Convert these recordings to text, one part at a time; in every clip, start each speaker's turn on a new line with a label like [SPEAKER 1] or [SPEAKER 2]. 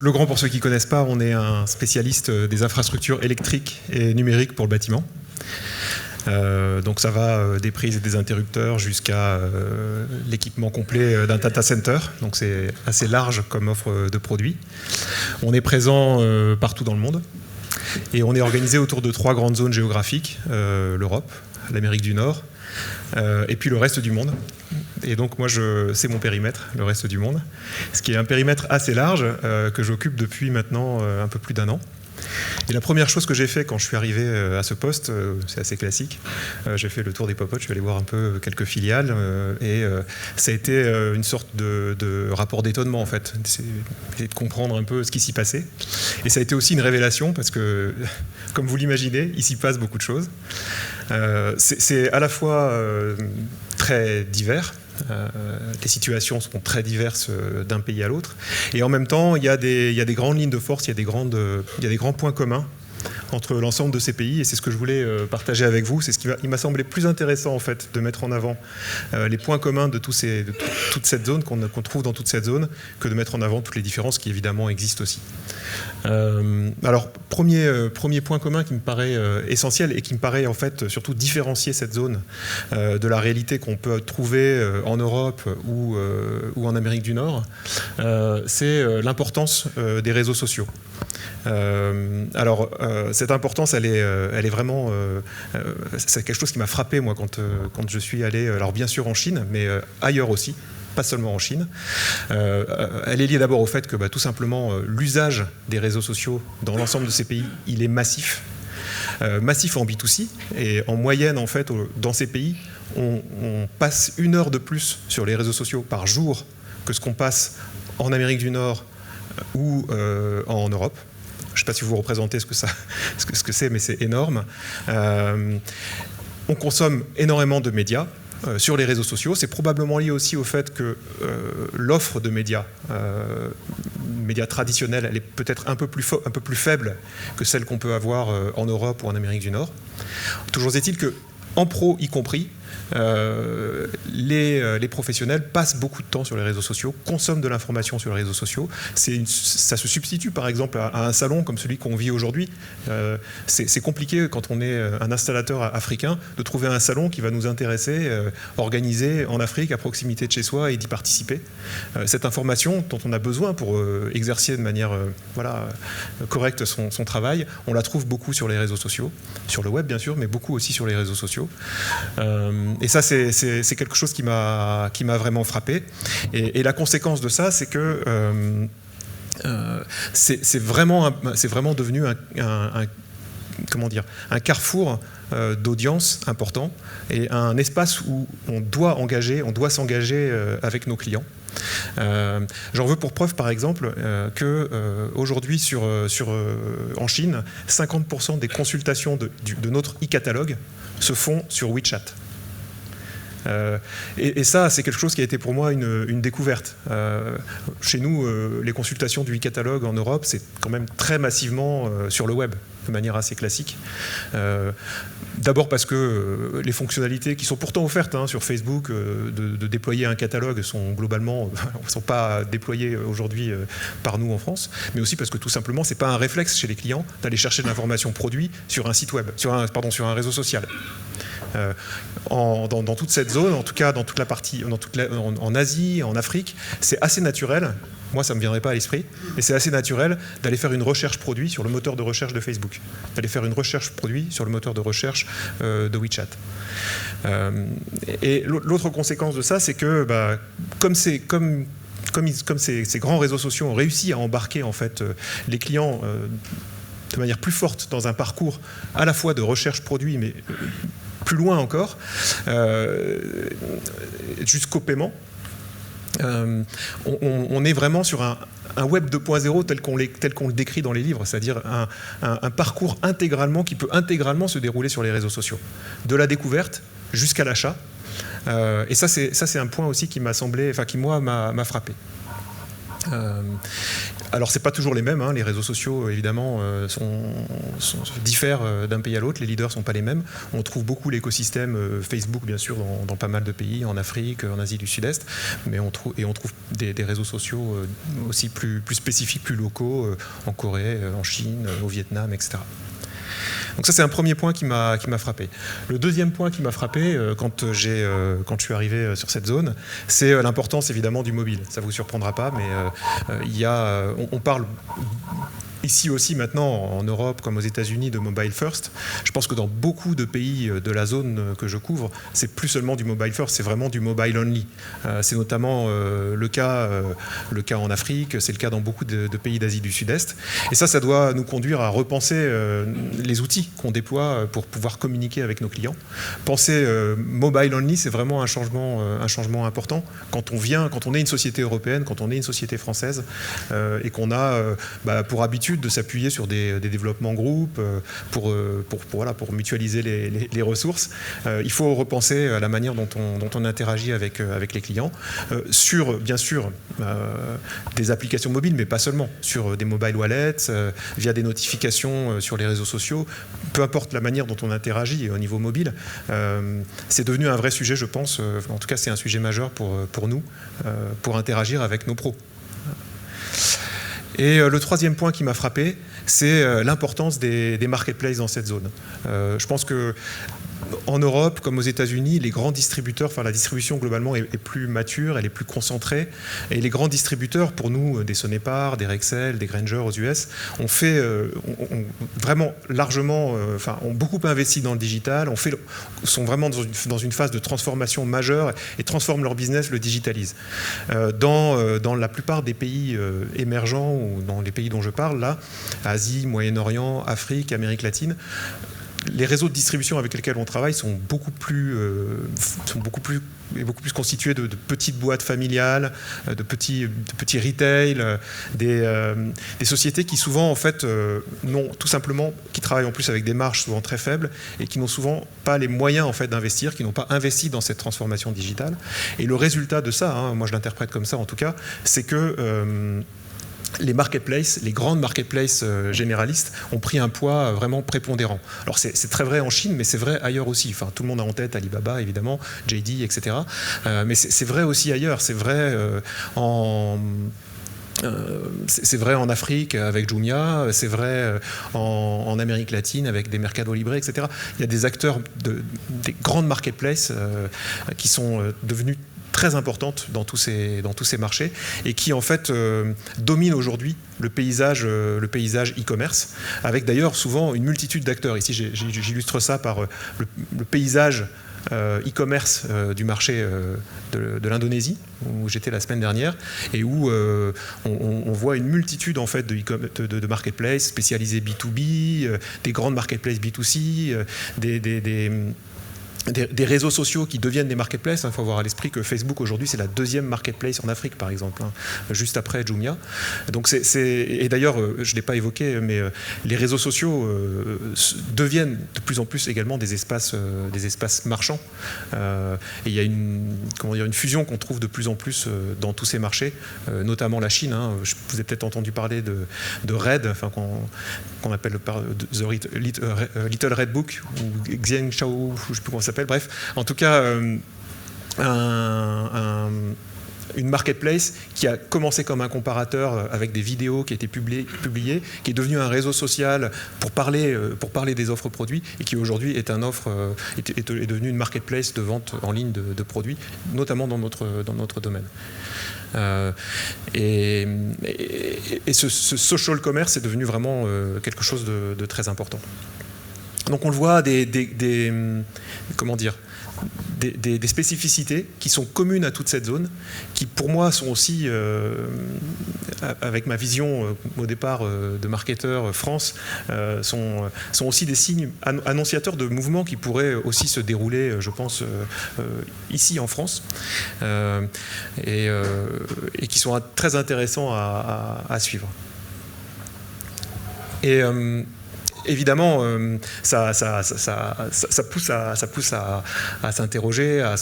[SPEAKER 1] Legrand, pour ceux qui ne connaissent pas, on est un spécialiste des infrastructures électriques et numériques pour le bâtiment. Donc ça va des prises et des interrupteurs jusqu'à l'équipement complet d'un data center. Donc c'est assez large comme offre de produits. On est présent partout dans le monde et on est organisé autour de 3 grandes zones géographiques, l'Europe, l'Amérique du Nord et puis le reste du monde. Et donc moi, c'est mon périmètre, le reste du monde, ce qui est un périmètre assez large que j'occupe depuis maintenant un peu plus d'1 an. Et la première chose que j'ai fait quand je suis arrivé à ce poste, c'est assez classique, j'ai fait le tour des popotes, je suis allé voir un peu quelques filiales et ça a été une sorte de rapport d'étonnement en fait, essayer de comprendre un peu ce qui s'y passait. Et ça a été aussi une révélation parce que, comme vous l'imaginez, il s'y passe beaucoup de choses. C'est à la fois très divers. Les situations sont très diverses d'un pays à l'autre. Et en même temps, il y a des grandes lignes de force, il y a des grands points communs entre l'ensemble de ces pays. Et c'est ce que je voulais partager avec vous. C'est il m'a semblé plus intéressant en fait, de mettre en avant les points communs de toute cette zone, qu'on trouve dans toute cette zone, que de mettre en avant toutes les différences qui évidemment existent aussi. Alors, premier point commun qui me paraît essentiel et qui me paraît en fait surtout différencier cette zone de la réalité qu'on peut trouver en Europe ou en Amérique du Nord, c'est l'importance des réseaux sociaux. Alors, cette importance, elle est vraiment... c'est quelque chose qui m'a frappé, moi, quand je suis allé, alors bien sûr en Chine, mais ailleurs aussi, pas seulement en Chine. Elle est liée d'abord au fait que tout simplement l'usage des réseaux sociaux dans l'ensemble de ces pays, il est massif. Massif en B2C, et en moyenne, en fait, dans ces pays, on passe 1 heure de plus sur les réseaux sociaux par jour que ce qu'on passe en Amérique du Nord ou en Europe. Je ne sais pas si vous représentez ce que c'est, mais c'est énorme. On consomme énormément de médias sur les réseaux sociaux. C'est probablement lié aussi au fait que l'offre de médias traditionnels, elle est peut-être un peu plus faible que celle qu'on peut avoir en Europe ou en Amérique du Nord. Toujours est-il que, en pro y compris, les professionnels passent beaucoup de temps sur les réseaux sociaux, consomment de l'information sur les réseaux sociaux. Ça se substitue par exemple à un salon comme celui qu'on vit aujourd'hui. C'est compliqué quand on est un installateur africain de trouver un salon qui va nous intéresser, organisé en Afrique, à proximité de chez soi, et d'y participer. Cette information dont on a besoin pour exercer de manière correcte son travail, on la trouve beaucoup sur les réseaux sociaux, sur le web bien sûr, mais beaucoup aussi sur les réseaux sociaux. Et ça, c'est quelque chose qui m'a vraiment frappé. Et la conséquence de ça, c'est que c'est vraiment devenu un carrefour d'audience important et un espace où on doit s'engager avec nos clients. J'en veux pour preuve par exemple qu'aujourd'hui en Chine, 50% des consultations de notre e-catalogue se font sur WeChat. Et ça, c'est quelque chose qui a été pour moi une découverte. Chez nous, les consultations du e-catalogue en Europe, c'est quand même très massivement sur le web, de manière assez classique. D'abord parce que les fonctionnalités qui sont pourtant offertes sur Facebook de déployer un catalogue sont globalement sont pas déployées aujourd'hui par nous en France, mais aussi parce que tout simplement, c'est pas un réflexe chez les clients d'aller chercher de l'information produit sur un site web, sur un réseau social. Dans toute cette zone, en tout cas dans toute la partie, en Asie, en Afrique, c'est assez naturel, moi ça ne me viendrait pas à l'esprit, mais c'est assez naturel d'aller faire une recherche produit sur le moteur de recherche de Facebook, d'aller faire une recherche produit sur le moteur de recherche de WeChat. Et l'autre conséquence de ça, c'est que comme ces grands réseaux sociaux ont réussi à embarquer en fait, les clients de manière plus forte dans un parcours à la fois de recherche produit, mais plus loin encore, jusqu'au paiement, on est vraiment sur un web 2.0 tel qu'on le décrit dans les livres, c'est-à-dire un parcours qui peut intégralement se dérouler sur les réseaux sociaux, de la découverte jusqu'à l'achat. Et ça c'est un point aussi qui m'a semblé, qui moi m'a frappé. Alors c'est pas toujours les mêmes, hein. Les réseaux sociaux évidemment diffèrent d'un pays à l'autre, les leaders sont pas les mêmes. On trouve beaucoup l'écosystème Facebook bien sûr dans pas mal de pays, en Afrique, en Asie du Sud-Est, mais on trouve des réseaux sociaux aussi plus spécifiques, plus locaux, en Corée, en Chine, au Vietnam, etc. Donc ça c'est un premier point qui m'a frappé. Le deuxième point qui m'a frappé quand je suis arrivé sur cette zone, c'est l'importance évidemment du mobile. Ça vous surprendra pas, mais on parle ici aussi maintenant en Europe comme aux États-Unis de mobile first. Je pense que dans beaucoup de pays de la zone que je couvre, c'est plus seulement du mobile first, c'est vraiment du mobile only. C'est notamment le cas en Afrique, c'est le cas dans beaucoup de pays d'Asie du Sud-Est. Et ça doit nous conduire à repenser les outils qu'on déploie pour pouvoir communiquer avec nos clients. Penser mobile only, c'est vraiment un changement important. Quand on est une société européenne, quand on est une société française, et qu'on a pour habitude de s'appuyer sur des développements groupes pour mutualiser les ressources. Il faut repenser la manière dont on interagit avec les clients sur, bien sûr, des applications mobiles, mais pas seulement, sur des mobile wallets, via des notifications sur les réseaux sociaux. Peu importe la manière dont on interagit au niveau mobile, c'est devenu un vrai sujet, je pense. En tout cas, c'est un sujet majeur pour nous, pour interagir avec nos pros. Et le troisième point qui m'a frappé, c'est l'importance des marketplaces dans cette zone. Je pense que en Europe, comme aux États-Unis, les grands distributeurs, la distribution globalement est plus mature, elle est plus concentrée. Et les grands distributeurs, pour nous, des Sonepar, des Rexel, des Grainger aux US, ont vraiment largement, ont beaucoup investi dans le digital, sont vraiment dans une phase de transformation majeure et transforment leur business, le digitalisent. Dans la plupart des pays émergents, ou dans les pays dont je parle, là, Asie, Moyen-Orient, Afrique, Amérique latine, les réseaux de distribution avec lesquels on travaille sont beaucoup plus constitués de petites boîtes familiales, de petits retail, des sociétés qui souvent en fait qui travaillent en plus avec des marges souvent très faibles et qui n'ont souvent pas les moyens en fait d'investir, qui n'ont pas investi dans cette transformation digitale. Et le résultat de ça, moi je l'interprète comme ça en tout cas, c'est que les marketplaces, les grandes marketplaces généralistes ont pris un poids vraiment prépondérant. Alors c'est très vrai en Chine, mais c'est vrai ailleurs aussi. Enfin, tout le monde a en tête Alibaba, évidemment, JD, etc. Mais c'est vrai aussi ailleurs. C'est vrai c'est vrai en Afrique avec Jumia, c'est vrai en Amérique latine avec des Mercado Libre, etc. Il y a des acteurs des grandes marketplaces qui sont devenus très importante dans tous ces marchés et qui en fait domine aujourd'hui le paysage e-commerce, avec d'ailleurs souvent une multitude d'acteurs. Ici j'illustre ça par le paysage e-commerce du marché de l'Indonésie, où j'étais la semaine dernière, et où on voit une multitude en fait de marketplaces spécialisés B2B, des grandes marketplaces B2C, des réseaux sociaux qui deviennent des marketplaces. Il faut avoir à l'esprit que Facebook aujourd'hui c'est la deuxième marketplace en Afrique par exemple, juste après Jumia. Donc et d'ailleurs je ne l'ai pas évoqué, mais les réseaux sociaux deviennent de plus en plus également des espaces marchands. Et il y a une fusion qu'on trouve de plus en plus dans tous ces marchés, notamment la Chine. Vous avez peut-être entendu parler de Red, qu'on appelle The Little Red Book, ou Xiangshao, je ne sais plus comment ça s'appelle. Bref, en tout cas, une marketplace qui a commencé comme un comparateur avec des vidéos qui étaient publiées, qui est devenu un réseau social pour parler des offres produits, et qui aujourd'hui est devenu une marketplace de vente en ligne de produits, notamment dans notre domaine. Et ce social commerce est devenu vraiment quelque chose de très important. Donc on le voit, des spécificités qui sont communes à toute cette zone, qui pour moi sont aussi, avec ma vision au départ de marketeur France, sont aussi des signes annonciateurs de mouvements qui pourraient aussi se dérouler, je pense, ici en France, et qui sont très intéressants à suivre. Et évidemment, ça pousse à s'interroger, à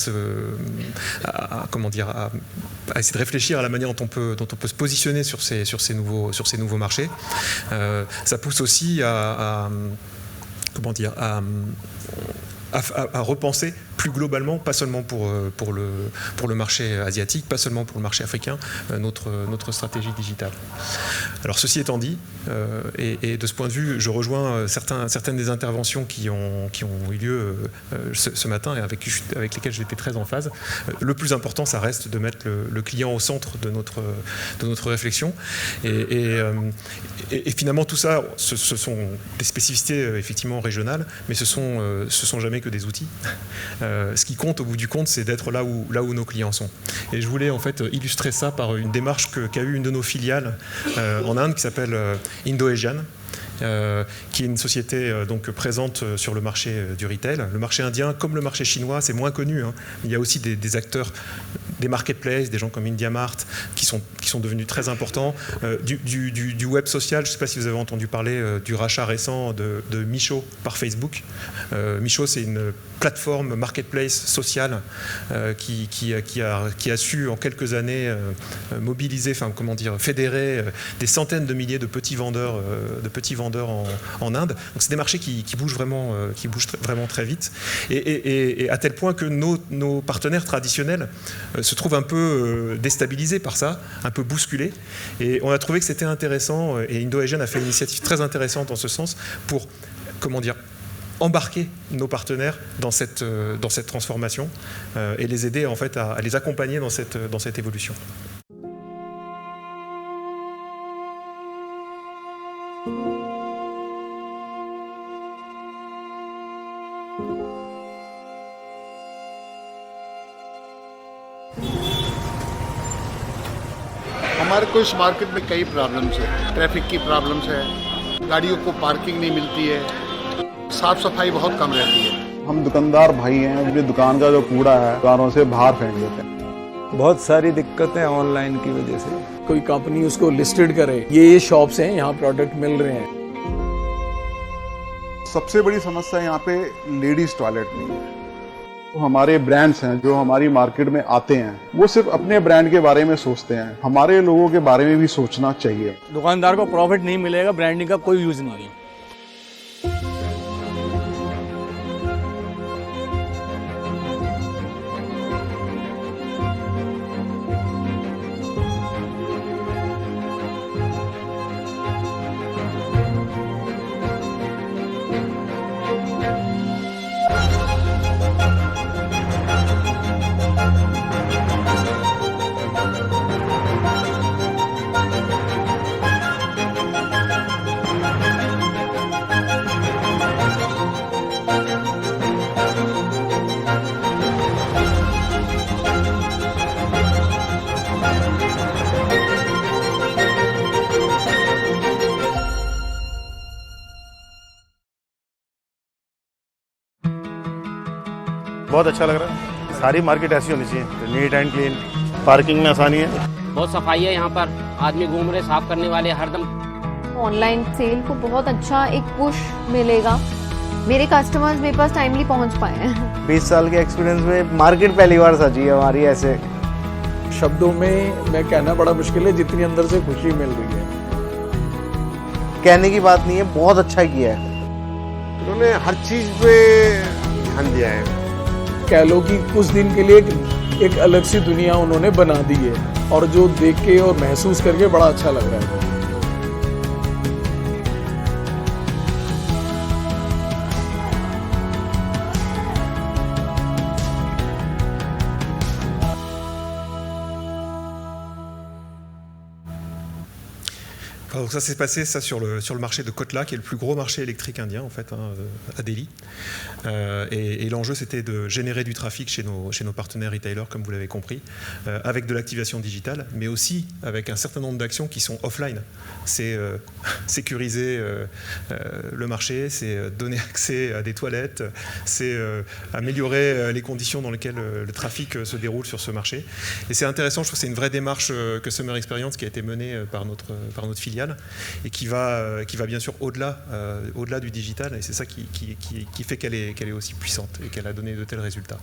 [SPEAKER 1] essayer de réfléchir à la manière dont on peut se positionner sur ces nouveaux marchés. Ça pousse aussi à repenser plus globalement, pas seulement pour le marché asiatique, pas seulement pour le marché africain, notre stratégie digitale. Alors ceci étant dit, et de ce point de vue, je rejoins certaines des interventions qui ont eu lieu ce matin et avec lesquelles j'étais très en phase. Le plus important, ça reste de mettre le client au centre de notre réflexion. Et finalement, tout ça, ce sont des spécificités effectivement régionales, mais ce sont jamais que des outils. Ce qui compte au bout du compte, c'est d'être là où nos clients sont. Et je voulais en fait illustrer ça par une démarche qu'a eue une de nos filiales en Inde qui s'appelle Indo-Asian. Qui est une société donc présente sur le marché du retail. Le marché indien, comme le marché chinois, c'est moins connu. Il y a aussi des acteurs, des marketplaces, des gens comme MediaMart qui sont devenus très importants. Du web social, je ne sais pas si vous avez entendu parler du rachat récent de Meesho par Facebook. Meesho, c'est une plateforme marketplace sociale qui a su en quelques années mobiliser, fédérer des centaines de milliers de petits vendeurs en Inde. Donc c'est des marchés qui bougent vraiment très vite et à tel point que nos partenaires traditionnels se trouvent un peu déstabilisés par ça, un peu bousculés. Et on a trouvé que c'était intéressant et Indo-Asian a fait une initiative très intéressante en ce sens pour embarquer nos partenaires dans cette transformation et les aider en fait à les accompagner dans cette évolution.
[SPEAKER 2] हमारे को इस मार्केट में कई प्रॉब्लम्स है, ट्रैफिक की प्रॉब्लम्स है, गाड़ियों को पार्किंग नहीं मिलती है, साफ सफाई बहुत कम रहती है।
[SPEAKER 3] हम दुकानदार भाई हैं, अपनी दुकान का जो कूड़ा है दुकानों से बाहर फेंक देते हैं।
[SPEAKER 4] बहुत सारी दिक्कतें ऑनलाइन की वजह से। कोई कंपनी उसको लिस्टेड करे, ये शॉप्स हैं, यहाँ प्रोडक्ट मिल रहे हैं।
[SPEAKER 3] सबसे बड़ी समस्या यहाँ पे लेडीज टॉयलेट नहीं है। तो हमारे ब्रांड्स हैं जो हमारी मार्केट में आते हैं, वो सिर्फ अपने ब्रांड के बारे में सोचते हैं, हमारे लोगों के बारे में भी सोचना चाहिए।
[SPEAKER 4] दुकानदार को प्रॉफिट नहीं मिलेगा, ब्रांडिंग का कोई यूज नहीं है।
[SPEAKER 5] बहुत अच्छा लग रहा है। सारी मार्केट ऐसी होनी चाहिए, नीट एंड क्लीन, पार्किंग में आसानी है,
[SPEAKER 6] बहुत सफाई है यहाँ पर, आदमी घूम रहे, साफ करने वाले हरदम।
[SPEAKER 7] ऑनलाइन सेल को बहुत अच्छा एक पुश मिलेगा, मेरे कस्टमर्स मेरे पास टाइमली पहुँच पाए हैं।
[SPEAKER 8] 20 साल के एक्सपीरियंस में मार्केट पहली बार सजी है हमारी। ऐसे
[SPEAKER 4] शब्दों में मैं कहना बड़ा मुश्किल है, जितनी अंदर से खुशी मिल रही है।
[SPEAKER 8] कहने की बात नहीं है, बहुत अच्छा किया है।
[SPEAKER 2] उन्होंने हर चीज पे ध्यान दिया है।
[SPEAKER 4] कह लो कि कुछ दिन के लिए एक अलग सी दुनिया उन्होंने बना दी है और जो देख के और महसूस करके बड़ा अच्छा लग रहा है।
[SPEAKER 1] Donc ça s'est passé sur le marché de Kotla, qui est le plus gros marché électrique indien en fait, à Delhi. Et l'enjeu c'était de générer du trafic chez nos partenaires retailers, comme vous l'avez compris, avec de l'activation digitale, mais aussi avec un certain nombre d'actions qui sont offline. C'est sécuriser le marché, c'est donner accès à des toilettes, c'est améliorer les conditions dans lesquelles le trafic se déroule sur ce marché. Et c'est intéressant, je trouve que c'est une vraie démarche Customer Experience qui a été menée par notre filiale et qui va bien sûr au-delà du digital, et c'est ça qui fait qu'elle est aussi puissante et qu'elle a donné de tels résultats.